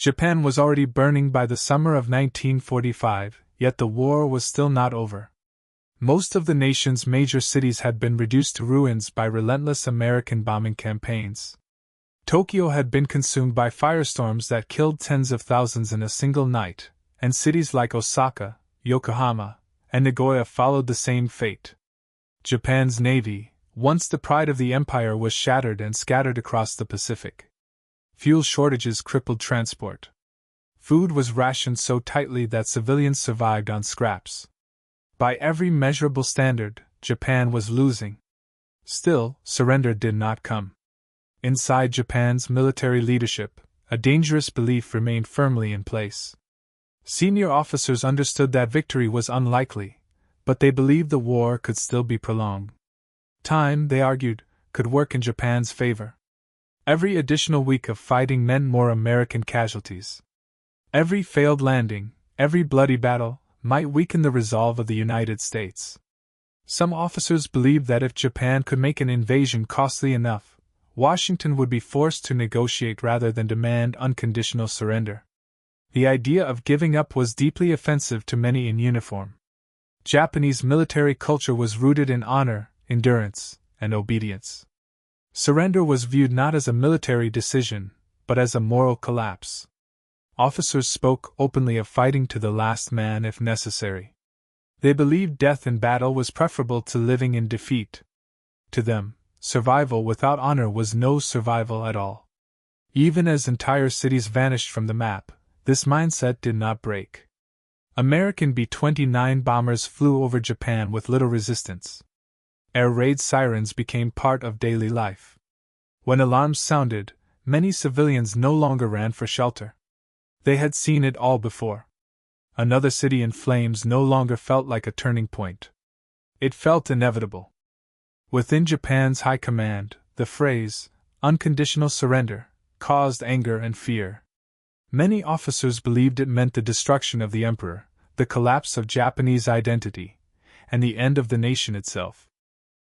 Japan was already burning by the summer of 1945, yet the war was still not over. Most of the nation's major cities had been reduced to ruins by relentless American bombing campaigns. Tokyo had been consumed by firestorms that killed tens of thousands in a single night, and cities like Osaka, Yokohama, and Nagoya followed the same fate. Japan's navy, once the pride of the empire, was shattered and scattered across the Pacific. Fuel shortages crippled transport. Food was rationed so tightly that civilians survived on scraps. By every measurable standard, Japan was losing. Still, surrender did not come. Inside Japan's military leadership, a dangerous belief remained firmly in place. Senior officers understood that victory was unlikely, but they believed the war could still be prolonged. Time, they argued, could work in Japan's favor. Every additional week of fighting meant more American casualties. Every failed landing, every bloody battle, might weaken the resolve of the United States. Some officers believed that if Japan could make an invasion costly enough, Washington would be forced to negotiate rather than demand unconditional surrender. The idea of giving up was deeply offensive to many in uniform. Japanese military culture was rooted in honor, endurance, and obedience. Surrender was viewed not as a military decision, but as a moral collapse. Officers spoke openly of fighting to the last man if necessary. They believed death in battle was preferable to living in defeat. To them, survival without honor was no survival at all. Even as entire cities vanished from the map, this mindset did not break. American B-29 bombers flew over Japan with little resistance. Air raid sirens became part of daily life. When alarms sounded, many civilians no longer ran for shelter. They had seen it all before. Another city in flames no longer felt like a turning point. It felt inevitable. Within Japan's high command, the phrase, unconditional surrender, caused anger and fear. Many officers believed it meant the destruction of the emperor, the collapse of Japanese identity, and the end of the nation itself.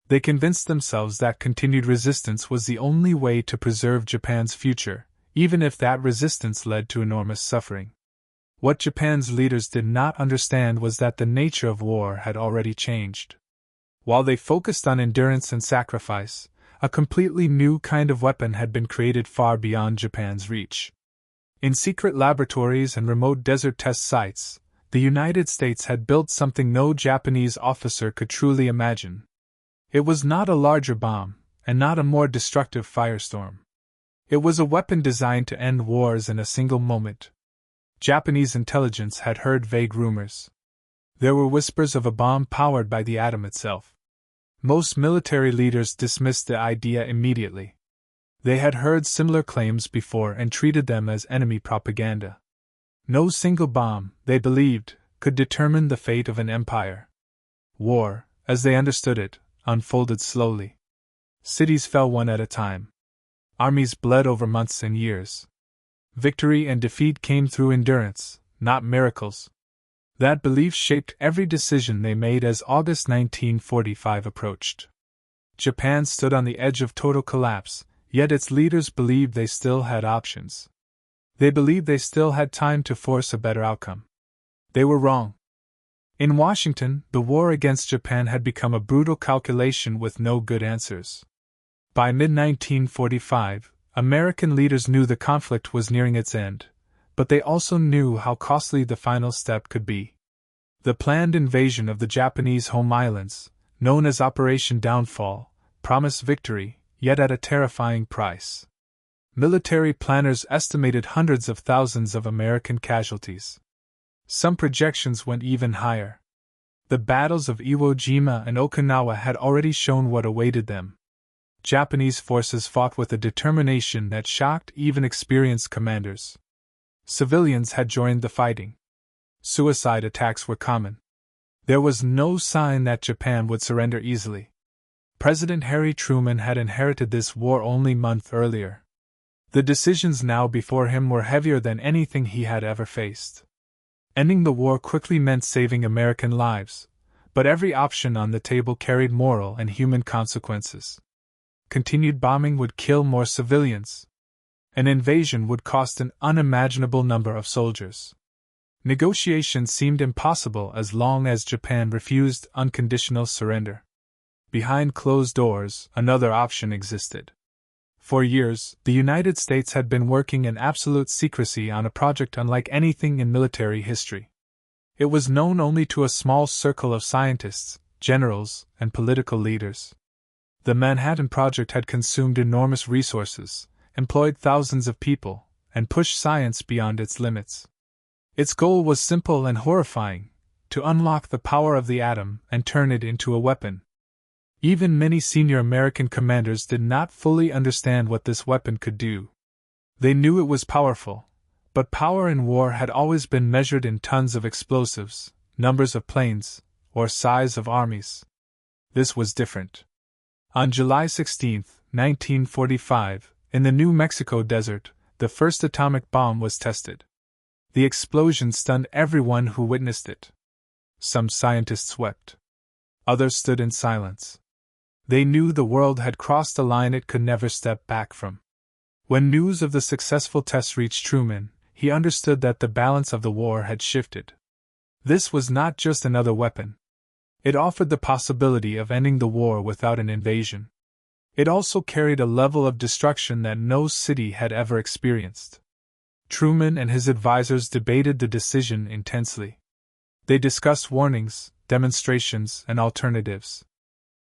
They convinced themselves that continued resistance was the only way to preserve Japan's future, even if that resistance led to enormous suffering. What Japan's leaders did not understand was that the nature of war had already changed. While they focused on endurance and sacrifice, a completely new kind of weapon had been created far beyond Japan's reach. In secret laboratories and remote desert test sites, the United States had built something no Japanese officer could truly imagine. It was not a larger bomb, and not a more destructive firestorm. It was a weapon designed to end wars in a single moment. Japanese intelligence had heard vague rumors. There were whispers of a bomb powered by the atom itself. Most military leaders dismissed the idea immediately. They had heard similar claims before and treated them as enemy propaganda. No single bomb, they believed, could determine the fate of an empire. War, as they understood it, unfolded slowly. Cities fell one at a time. Armies bled over months and years. Victory and defeat came through endurance, not miracles. That belief shaped every decision they made as August 1945 approached. Japan stood on the edge of total collapse, yet its leaders believed they still had options. They believed they still had time to force a better outcome. They were wrong. In Washington, the war against Japan had become a brutal calculation with no good answers. By mid-1945, American leaders knew the conflict was nearing its end, but they also knew how costly the final step could be. The planned invasion of the Japanese home islands, known as Operation Downfall, promised victory, yet at a terrifying price. Military planners estimated hundreds of thousands of American casualties. Some projections went even higher. The battles of Iwo Jima and Okinawa had already shown what awaited them. Japanese forces fought with a determination that shocked even experienced commanders. Civilians had joined the fighting. Suicide attacks were common. There was no sign that Japan would surrender easily. President Harry Truman had inherited this war only a month earlier. The decisions now before him were heavier than anything he had ever faced. Ending the war quickly meant saving American lives, but every option on the table carried moral and human consequences. Continued bombing would kill more civilians. An invasion would cost an unimaginable number of soldiers. Negotiations seemed impossible as long as Japan refused unconditional surrender. Behind closed doors, another option existed. For years, the United States had been working in absolute secrecy on a project unlike anything in military history. It was known only to a small circle of scientists, generals, and political leaders. The Manhattan Project had consumed enormous resources, employed thousands of people, and pushed science beyond its limits. Its goal was simple and horrifying: to unlock the power of the atom and turn it into a weapon. Even many senior American commanders did not fully understand what this weapon could do. They knew it was powerful, but power in war had always been measured in tons of explosives, numbers of planes, or size of armies. This was different. On July 16, 1945, in the New Mexico desert, the first atomic bomb was tested. The explosion stunned everyone who witnessed it. Some scientists wept. Others stood in silence. They knew the world had crossed a line it could never step back from. When news of the successful test reached Truman, he understood that the balance of the war had shifted. This was not just another weapon. It offered the possibility of ending the war without an invasion. It also carried a level of destruction that no city had ever experienced. Truman and his advisors debated the decision intensely. They discussed warnings, demonstrations, and alternatives.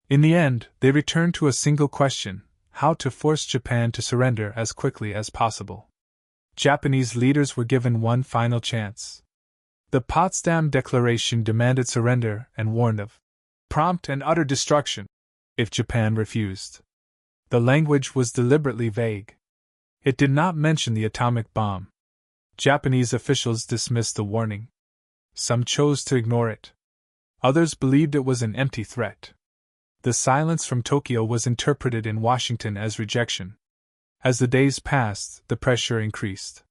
In the end, they returned to a single question: how to force Japan to surrender as quickly as possible. Japanese leaders were given one final chance. The Potsdam Declaration demanded surrender and warned of prompt and utter destruction if Japan refused. The language was deliberately vague. It did not mention the atomic bomb. Japanese officials dismissed the warning. Some chose to ignore it. Others believed it was an empty threat. The silence from Tokyo was interpreted in Washington as rejection. As the days passed, the pressure increased.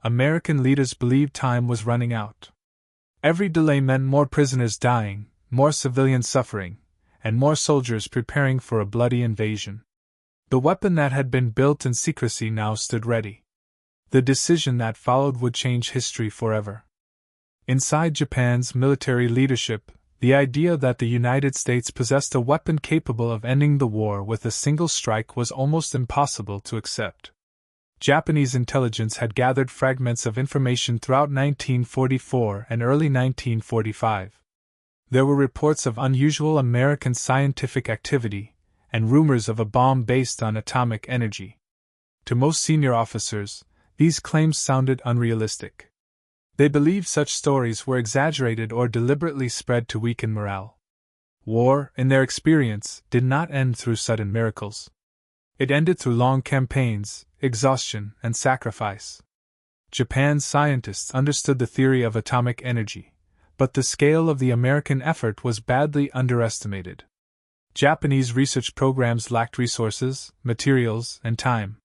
American leaders believed time was running out. Every delay meant more prisoners dying, more civilians suffering, and more soldiers preparing for a bloody invasion. The weapon that had been built in secrecy now stood ready. The decision that followed would change history forever. Inside Japan's military leadership, the idea that the United States possessed a weapon capable of ending the war with a single strike was almost impossible to accept. Japanese intelligence had gathered fragments of information throughout 1944 and early 1945. There were reports of unusual American scientific activity, and rumors of a bomb based on atomic energy. To most senior officers, these claims sounded unrealistic. They believed such stories were exaggerated or deliberately spread to weaken morale. War, in their experience, did not end through sudden miracles. It ended through long campaigns, exhaustion, and sacrifice. Japan's scientists understood the theory of atomic energy, but the scale of the American effort was badly underestimated. Japanese research programs lacked resources, materials, and time.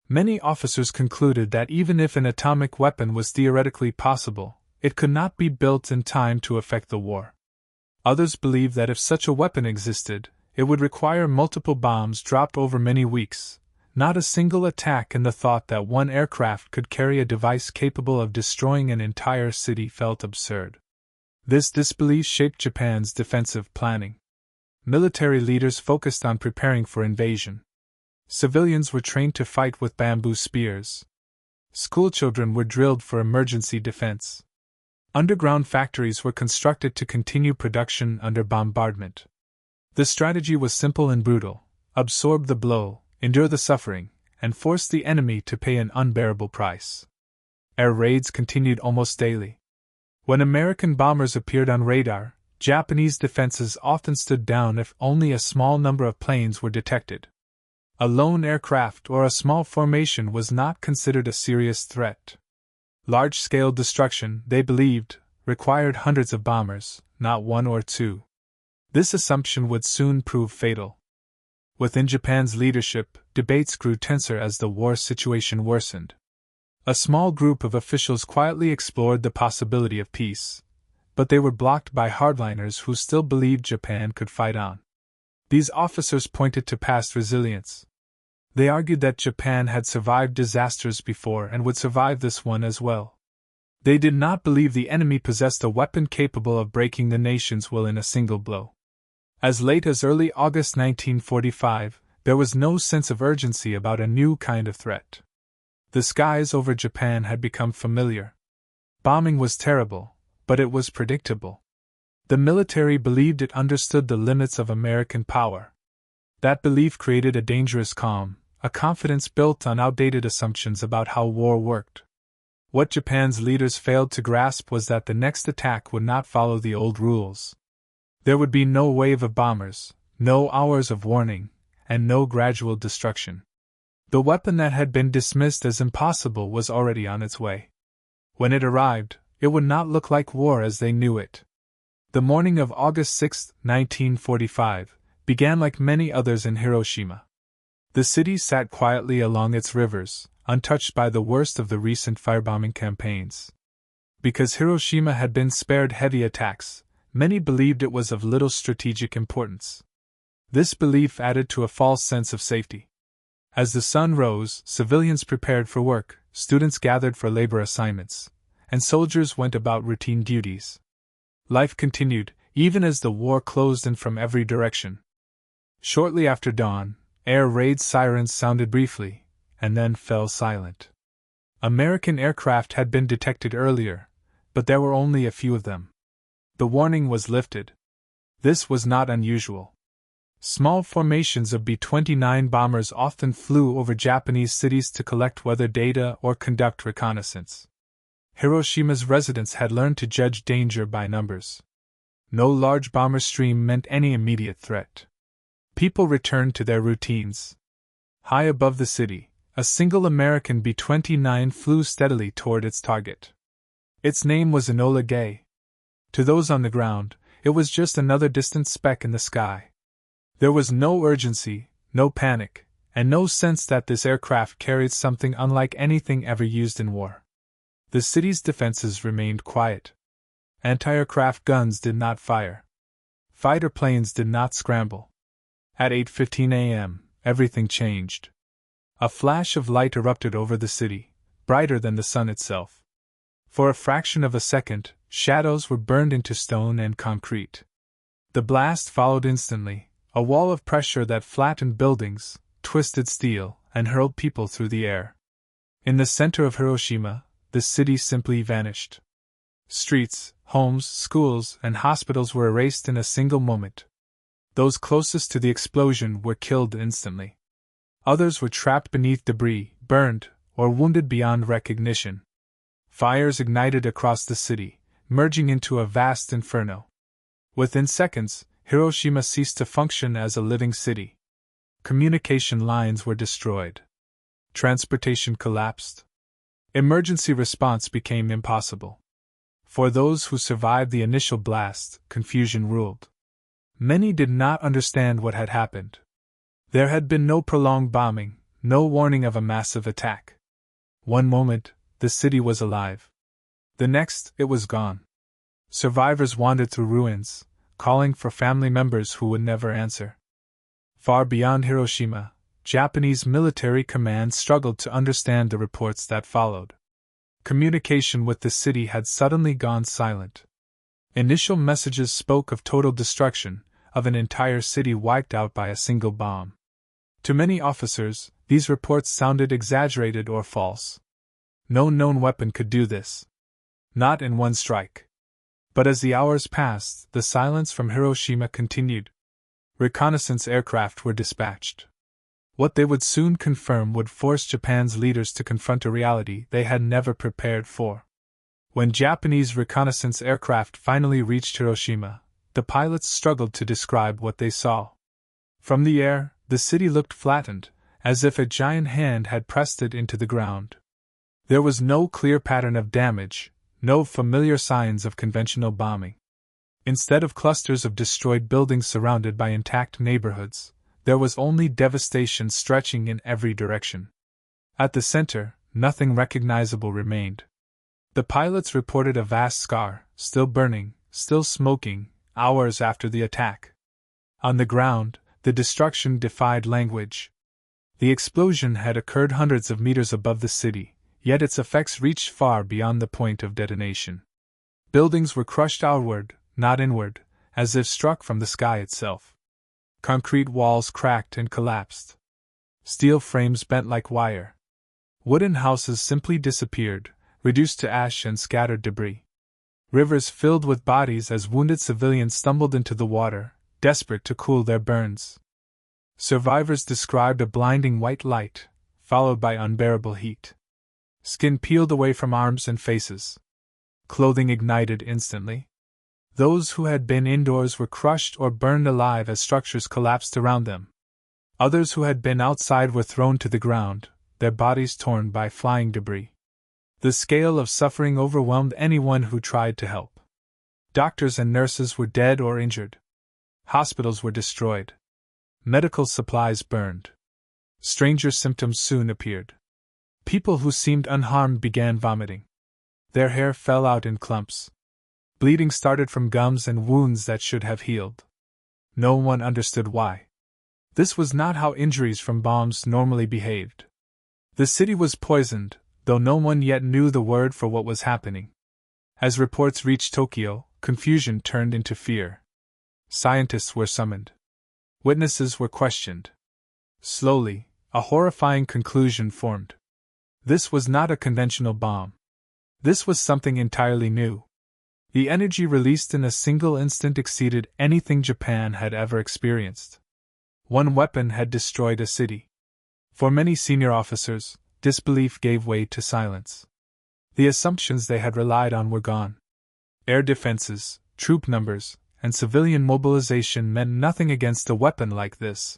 Many officers concluded that even if an atomic weapon was theoretically possible, it could not be built in time to affect the war. Others believed that if such a weapon existed, it would require multiple bombs dropped over many weeks, not a single attack, and the thought that one aircraft could carry a device capable of destroying an entire city felt absurd. This disbelief shaped Japan's defensive planning. Military leaders focused on preparing for invasion. Civilians were trained to fight with bamboo spears. Schoolchildren were drilled for emergency defense. Underground factories were constructed to continue production under bombardment. The strategy was simple and brutal: absorb the blow, endure the suffering, and force the enemy to pay an unbearable price. Air raids continued almost daily. When American bombers appeared on radar, Japanese defenses often stood down if only a small number of planes were detected. A lone aircraft or a small formation was not considered a serious threat. Large-scale destruction, they believed, required hundreds of bombers, not one or two. This assumption would soon prove fatal. Within Japan's leadership, debates grew tenser as the war situation worsened. A small group of officials quietly explored the possibility of peace, but they were blocked by hardliners who still believed Japan could fight on. These officers pointed to past resilience. They argued that Japan had survived disasters before and would survive this one as well. They did not believe the enemy possessed a weapon capable of breaking the nation's will in a single blow. As late as early August 1945, there was no sense of urgency about a new kind of threat. The skies over Japan had become familiar. Bombing was terrible, but it was predictable. The military believed it understood the limits of American power. That belief created a dangerous calm, a confidence built on outdated assumptions about how war worked. What Japan's leaders failed to grasp was that the next attack would not follow the old rules. There would be no wave of bombers, no hours of warning, and no gradual destruction. The weapon that had been dismissed as impossible was already on its way. When it arrived, it would not look like war as they knew it. The morning of August 6, 1945, began like many others in Hiroshima. The city sat quietly along its rivers, untouched by the worst of the recent firebombing campaigns. Because Hiroshima had been spared heavy attacks, many believed it was of little strategic importance. This belief added to a false sense of safety. As the sun rose, civilians prepared for work, students gathered for labor assignments, and soldiers went about routine duties. Life continued, even as the war closed in from every direction. Shortly after dawn, air raid sirens sounded briefly, and then fell silent. American aircraft had been detected earlier, but there were only a few of them. The warning was lifted. This was not unusual. Small formations of B-29 bombers often flew over Japanese cities to collect weather data or conduct reconnaissance. Hiroshima's residents had learned to judge danger by numbers. No large bomber stream meant any immediate threat. People returned to their routines. High above the city, a single American B-29 flew steadily toward its target. Its name was Enola Gay. To those on the ground, it was just another distant speck in the sky. There was no urgency, no panic, and no sense that this aircraft carried something unlike anything ever used in war. The city's defenses remained quiet. Anti-aircraft guns did not fire. Fighter planes did not scramble. At 8:15 a.m., everything changed. A flash of light erupted over the city, brighter than the sun itself. For a fraction of a second, shadows were burned into stone and concrete. The blast followed instantly, a wall of pressure that flattened buildings, twisted steel, and hurled people through the air. In the center of Hiroshima, the city simply vanished. Streets, homes, schools, and hospitals were erased in a single moment. Those closest to the explosion were killed instantly. Others were trapped beneath debris, burned, or wounded beyond recognition. Fires ignited across the city, merging into a vast inferno. Within seconds, Hiroshima ceased to function as a living city. Communication lines were destroyed. Transportation collapsed. Emergency response became impossible. For those who survived the initial blast, confusion ruled. Many did not understand what had happened. There had been no prolonged bombing, no warning of a massive attack. One moment, the city was alive. The next, it was gone. Survivors wandered through ruins, calling for family members who would never answer. Far beyond Hiroshima, Japanese military command struggled to understand the reports that followed. Communication with the city had suddenly gone silent. Initial messages spoke of total destruction, of an entire city wiped out by a single bomb. To many officers, these reports sounded exaggerated or false. No known weapon could do this. Not in one strike. But as the hours passed, the silence from Hiroshima continued. Reconnaissance aircraft were dispatched. What they would soon confirm would force Japan's leaders to confront a reality they had never prepared for. When Japanese reconnaissance aircraft finally reached Hiroshima, the pilots struggled to describe what they saw. From the air, the city looked flattened, as if a giant hand had pressed it into the ground. There was no clear pattern of damage, no familiar signs of conventional bombing. Instead of clusters of destroyed buildings surrounded by intact neighborhoods, there was only devastation stretching in every direction. At the center, nothing recognizable remained. The pilots reported a vast scar, still burning, still smoking, hours after the attack. On the ground, the destruction defied language. The explosion had occurred hundreds of meters above the city, yet its effects reached far beyond the point of detonation. Buildings were crushed outward, not inward, as if struck from the sky itself. Concrete walls cracked and collapsed. Steel frames bent like wire. Wooden houses simply disappeared, reduced to ash and scattered debris. Rivers filled with bodies as wounded civilians stumbled into the water, desperate to cool their burns. Survivors described a blinding white light, followed by unbearable heat. Skin peeled away from arms and faces. Clothing ignited instantly. Those who had been indoors were crushed or burned alive as structures collapsed around them. Others who had been outside were thrown to the ground, their bodies torn by flying debris. The scale of suffering overwhelmed anyone who tried to help. Doctors and nurses were dead or injured. Hospitals were destroyed. Medical supplies burned. Stranger symptoms soon appeared. People who seemed unharmed began vomiting. Their hair fell out in clumps. Bleeding started from gums and wounds that should have healed. No one understood why. This was not how injuries from bombs normally behaved. The city was poisoned, though no one yet knew the word for what was happening. As reports reached Tokyo, confusion turned into fear. Scientists were summoned. Witnesses were questioned. Slowly, a horrifying conclusion formed. This was not a conventional bomb. This was something entirely new. The energy released in a single instant exceeded anything Japan had ever experienced. One weapon had destroyed a city. For many senior officers, disbelief gave way to silence. The assumptions they had relied on were gone. Air defenses, troop numbers, and civilian mobilization meant nothing against a weapon like this.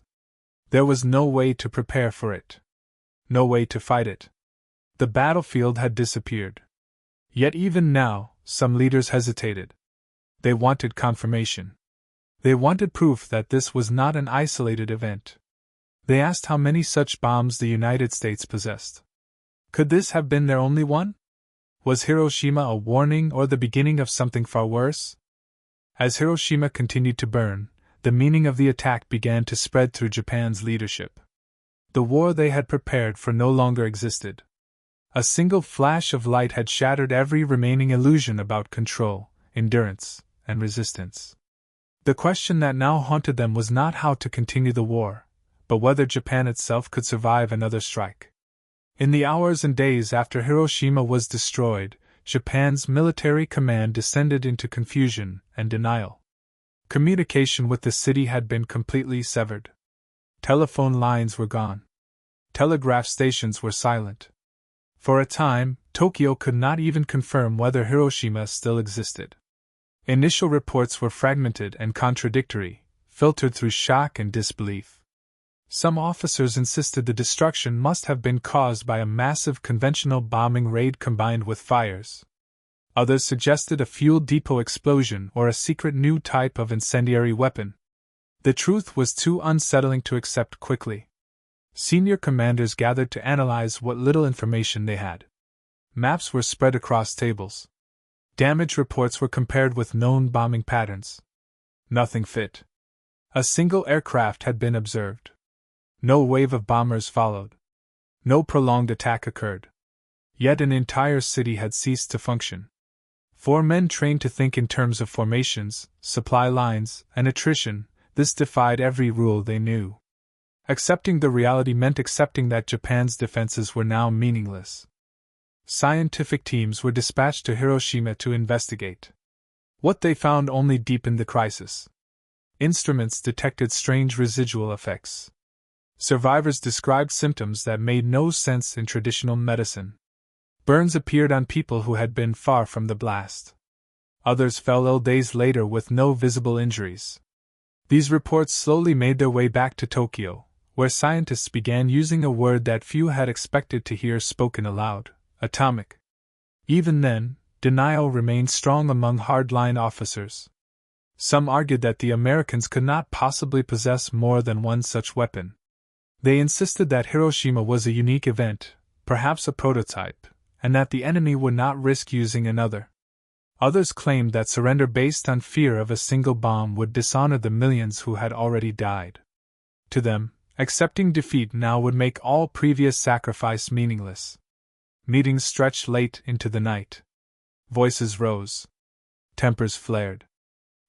There was no way to prepare for it. No way to fight it. The battlefield had disappeared. Yet even now, some leaders hesitated. They wanted confirmation. They wanted proof that this was not an isolated event. They asked how many such bombs the United States possessed. Could this have been their only one? Was Hiroshima a warning or the beginning of something far worse? As Hiroshima continued to burn, the meaning of the attack began to spread through Japan's leadership. The war they had prepared for no longer existed. A single flash of light had shattered every remaining illusion about control, endurance, and resistance. The question that now haunted them was not how to continue the war, but whether Japan itself could survive another strike. In the hours and days after Hiroshima was destroyed, Japan's military command descended into confusion and denial. Communication with the city had been completely severed. Telephone lines were gone. Telegraph stations were silent. For a time, Tokyo could not even confirm whether Hiroshima still existed. Initial reports were fragmented and contradictory, filtered through shock and disbelief. Some officers insisted the destruction must have been caused by a massive conventional bombing raid combined with fires. Others suggested a fuel depot explosion or a secret new type of incendiary weapon. The truth was too unsettling to accept quickly. Senior commanders gathered to analyze what little information they had. Maps were spread across tables. Damage reports were compared with known bombing patterns. Nothing fit. A single aircraft had been observed. No wave of bombers followed. No prolonged attack occurred. Yet an entire city had ceased to function. 4 men trained to think in terms of formations, supply lines, and attrition, this defied every rule they knew. Accepting the reality meant accepting that Japan's defenses were now meaningless. Scientific teams were dispatched to Hiroshima to investigate. What they found only deepened the crisis. Instruments detected strange residual effects. Survivors described symptoms that made no sense in traditional medicine. Burns appeared on people who had been far from the blast. Others fell ill days later with no visible injuries. These reports slowly made their way back to Tokyo, where scientists began using a word that few had expected to hear spoken aloud: atomic. Even then, denial remained strong among hardline officers. Some argued that the Americans could not possibly possess more than one such weapon. They insisted that Hiroshima was a unique event, perhaps a prototype, and that the enemy would not risk using another. Others claimed that surrender based on fear of a single bomb would dishonor the millions who had already died. To them, Accepting defeat now would make all previous sacrifice meaningless. Meetings stretched late into the night. Voices rose. Tempers flared.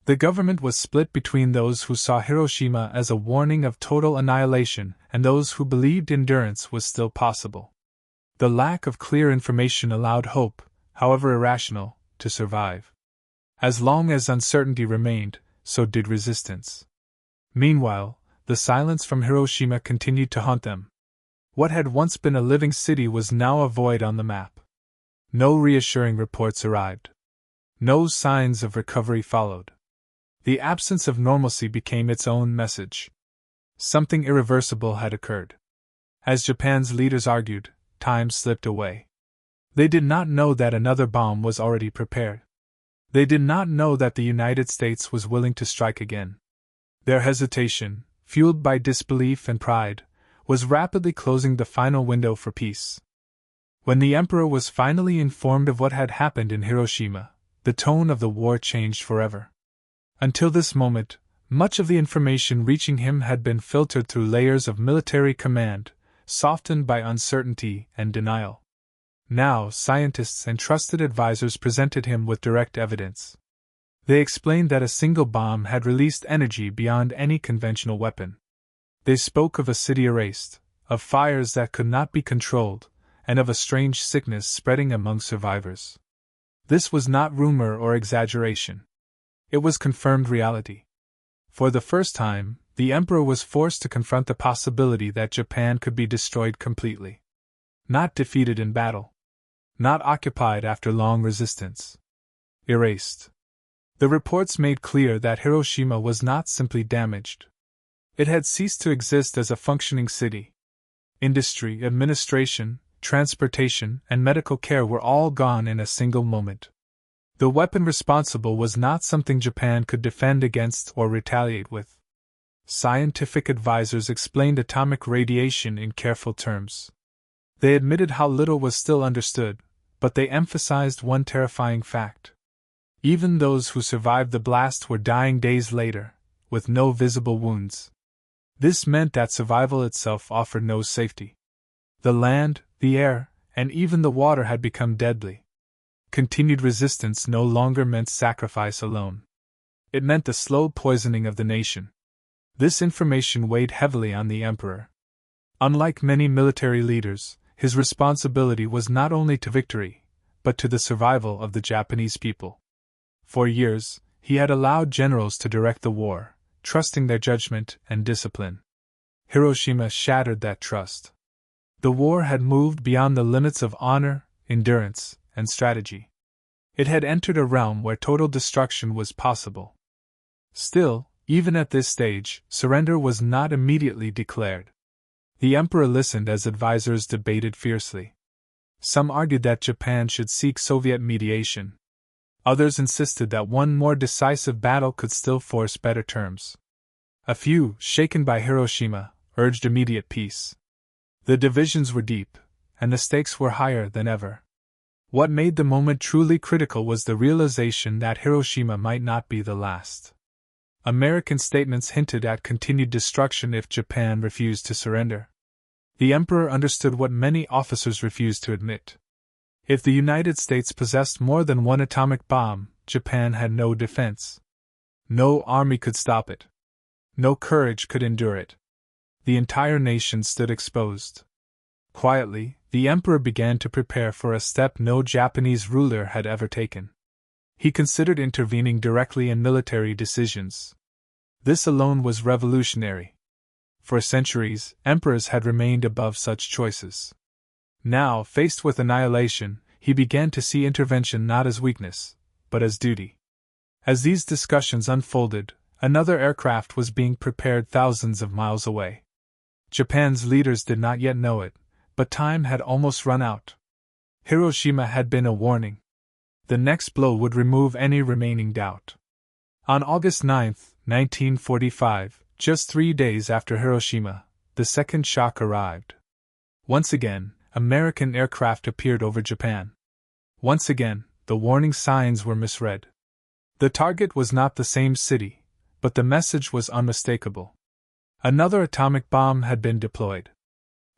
The government was split between those who saw Hiroshima as a warning of total annihilation and those who believed endurance was still possible. The lack of clear information allowed hope, however irrational, to survive. As long as uncertainty remained, so did resistance. Meanwhile, the silence from Hiroshima continued to haunt them. What had once been a living city was now a void on the map. No reassuring reports arrived. No signs of recovery followed. The absence of normalcy became its own message. Something irreversible had occurred. As Japan's leaders argued, time slipped away. They did not know that another bomb was already prepared. They did not know that the United States was willing to strike again. Their hesitation, fueled by disbelief and pride, was rapidly closing the final window for peace. When the Emperor was finally informed of what had happened in Hiroshima, the tone of the war changed forever. Until this moment, much of the information reaching him had been filtered through layers of military command, softened by uncertainty and denial. Now, scientists and trusted advisors presented him with direct evidence. They explained that a single bomb had released energy beyond any conventional weapon. They spoke of a city erased, of fires that could not be controlled, and of a strange sickness spreading among survivors. This was not rumor or exaggeration. It was confirmed reality. For the first time, the Emperor was forced to confront the possibility that Japan could be destroyed completely. Not defeated in battle. Not occupied after long resistance. Erased. The reports made clear that Hiroshima was not simply damaged. It had ceased to exist as a functioning city. Industry, administration, transportation, and medical care were all gone in a single moment. The weapon responsible was not something Japan could defend against or retaliate with. Scientific advisors explained atomic radiation in careful terms. They admitted how little was still understood, but they emphasized one terrifying fact. Even those who survived the blast were dying days later, with no visible wounds. This meant that survival itself offered no safety. The land, the air, and even the water had become deadly. Continued resistance no longer meant sacrifice alone. It meant the slow poisoning of the nation. This information weighed heavily on the Emperor. Unlike many military leaders, his responsibility was not only to victory, but to the survival of the Japanese people. For years, he had allowed generals to direct the war, trusting their judgment and discipline. Hiroshima shattered that trust. The war had moved beyond the limits of honor, endurance, and strategy. It had entered a realm where total destruction was possible. Still, even at this stage, surrender was not immediately declared. The Emperor listened as advisors debated fiercely. Some argued that Japan should seek Soviet mediation. Others insisted that one more decisive battle could still force better terms. A few, shaken by Hiroshima, urged immediate peace. The divisions were deep, and the stakes were higher than ever. What made the moment truly critical was the realization that Hiroshima might not be the last. American statements hinted at continued destruction if Japan refused to surrender. The Emperor understood what many officers refused to admit. If the United States possessed more than one atomic bomb, Japan had no defense. No army could stop it. No courage could endure it. The entire nation stood exposed. Quietly, the Emperor began to prepare for a step no Japanese ruler had ever taken. He considered intervening directly in military decisions. This alone was revolutionary. For centuries, emperors had remained above such choices. Now, faced with annihilation, he began to see intervention not as weakness, but as duty. As these discussions unfolded, another aircraft was being prepared thousands of miles away. Japan's leaders did not yet know it, but time had almost run out. Hiroshima had been a warning. The next blow would remove any remaining doubt. On August 9, 1945, just 3 days after Hiroshima, the second shock arrived. Once again, American aircraft appeared over Japan. Once again, the warning signs were misread. The target was not the same city, but the message was unmistakable. Another atomic bomb had been deployed.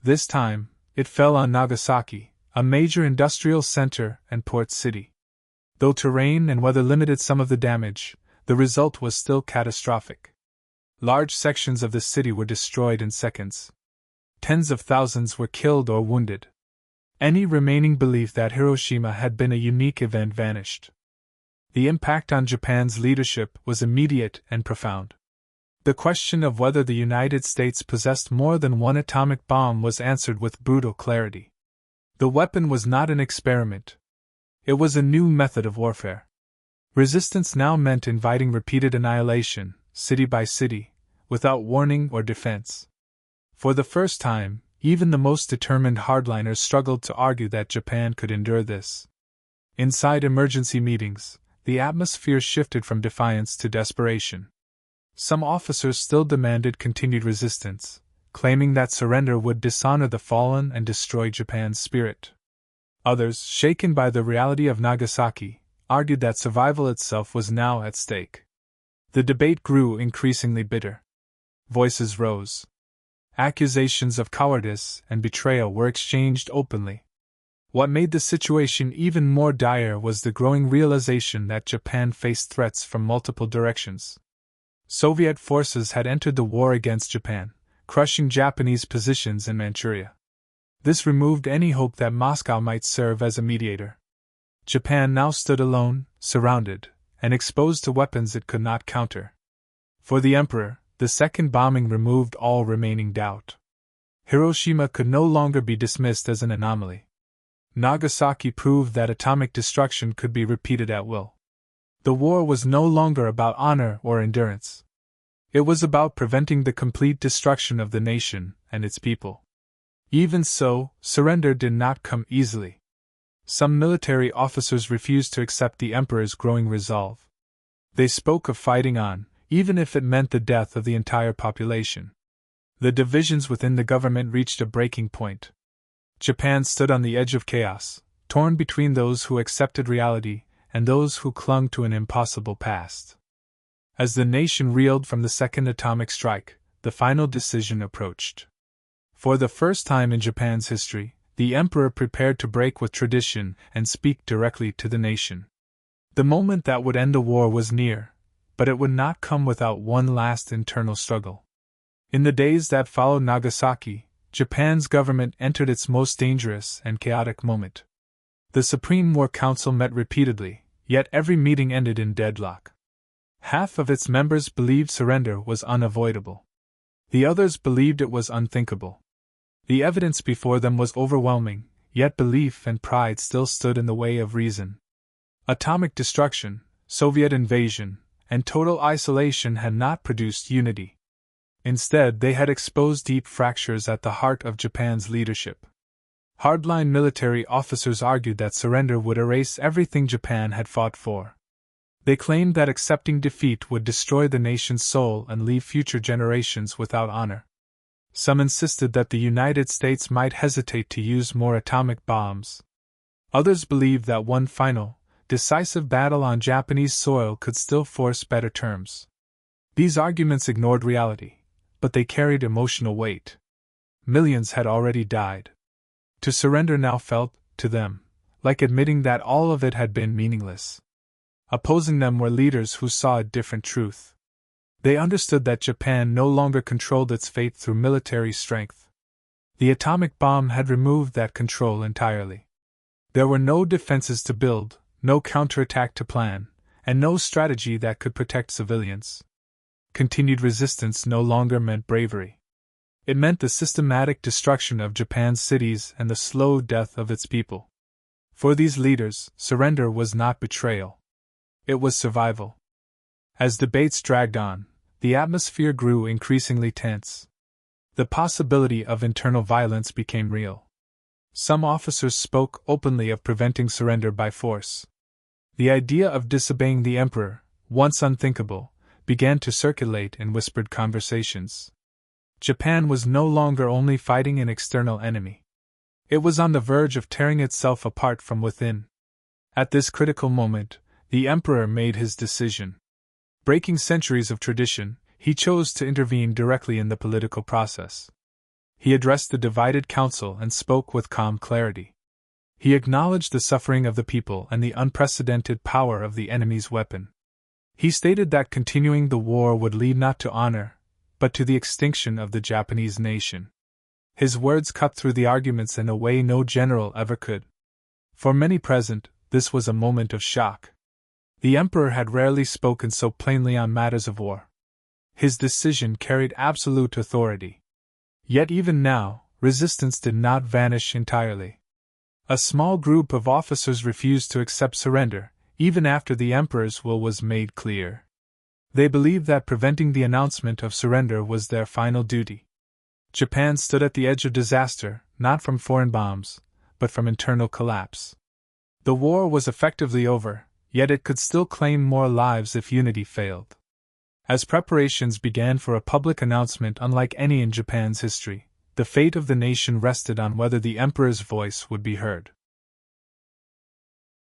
This time, it fell on Nagasaki, a major industrial center and port city. Though terrain and weather limited some of the damage, the result was still catastrophic. Large sections of the city were destroyed in seconds. Tens of thousands were killed or wounded. Any remaining belief that Hiroshima had been a unique event vanished. The impact on Japan's leadership was immediate and profound. The question of whether the United States possessed more than one atomic bomb was answered with brutal clarity. The weapon was not an experiment. It was a new method of warfare. Resistance now meant inviting repeated annihilation, city by city, without warning or defense. For the first time, even the most determined hardliners struggled to argue that Japan could endure this. Inside emergency meetings, the atmosphere shifted from defiance to desperation. Some officers still demanded continued resistance, claiming that surrender would dishonor the fallen and destroy Japan's spirit. Others, shaken by the reality of Nagasaki, argued that survival itself was now at stake. The debate grew increasingly bitter. Voices rose. Accusations of cowardice and betrayal were exchanged openly. What made the situation even more dire was the growing realization that Japan faced threats from multiple directions. Soviet forces had entered the war against Japan, crushing Japanese positions in Manchuria. This removed any hope that Moscow might serve as a mediator. Japan now stood alone, surrounded, and exposed to weapons it could not counter. For the Emperor, the second bombing removed all remaining doubt. Hiroshima could no longer be dismissed as an anomaly. Nagasaki proved that atomic destruction could be repeated at will. The war was no longer about honor or endurance. It was about preventing the complete destruction of the nation and its people. Even so, surrender did not come easily. Some military officers refused to accept the emperor's growing resolve. They spoke of fighting on, even if it meant the death of the entire population. The divisions within the government reached a breaking point. Japan stood on the edge of chaos, torn between those who accepted reality and those who clung to an impossible past. As the nation reeled from the second atomic strike, the final decision approached. For the first time in Japan's history, the emperor prepared to break with tradition and speak directly to the nation. The moment that would end the war was near, but it would not come without one last internal struggle. In the days that followed Nagasaki, Japan's government entered its most dangerous and chaotic moment. The Supreme War Council met repeatedly, yet every meeting ended in deadlock. Half of its members believed surrender was unavoidable. The others believed it was unthinkable. The evidence before them was overwhelming, yet belief and pride still stood in the way of reason. Atomic destruction, Soviet invasion, and total isolation had not produced unity. Instead, they had exposed deep fractures at the heart of Japan's leadership. Hardline military officers argued that surrender would erase everything Japan had fought for. They claimed that accepting defeat would destroy the nation's soul and leave future generations without honor. Some insisted that the United States might hesitate to use more atomic bombs. Others believed that one final, decisive battle on Japanese soil could still force better terms. These arguments ignored reality, but they carried emotional weight. Millions had already died. To surrender now felt, to them, like admitting that all of it had been meaningless. Opposing them were leaders who saw a different truth. They understood that Japan no longer controlled its fate through military strength. The atomic bomb had removed that control entirely. There were no defenses to build, no counterattack to plan, and no strategy that could protect civilians. Continued resistance no longer meant bravery. It meant the systematic destruction of Japan's cities and the slow death of its people. For these leaders, surrender was not betrayal. It was survival. As debates dragged on, the atmosphere grew increasingly tense. The possibility of internal violence became real. Some officers spoke openly of preventing surrender by force. The idea of disobeying the emperor, once unthinkable, began to circulate in whispered conversations. Japan was no longer only fighting an external enemy. It was on the verge of tearing itself apart from within. At this critical moment, the emperor made his decision. Breaking centuries of tradition, he chose to intervene directly in the political process. He addressed the divided council and spoke with calm clarity. He acknowledged the suffering of the people and the unprecedented power of the enemy's weapon. He stated that continuing the war would lead not to honor, but to the extinction of the Japanese nation. His words cut through the arguments in a way no general ever could. For many present, this was a moment of shock. The emperor had rarely spoken so plainly on matters of war. His decision carried absolute authority. Yet even now, resistance did not vanish entirely. A small group of officers refused to accept surrender, even after the emperor's will was made clear. They believed that preventing the announcement of surrender was their final duty. Japan stood at the edge of disaster, not from foreign bombs, but from internal collapse. The war was effectively over, yet it could still claim more lives if unity failed. As preparations began for a public announcement unlike any in Japan's history, the fate of the nation rested on whether the emperor's voice would be heard.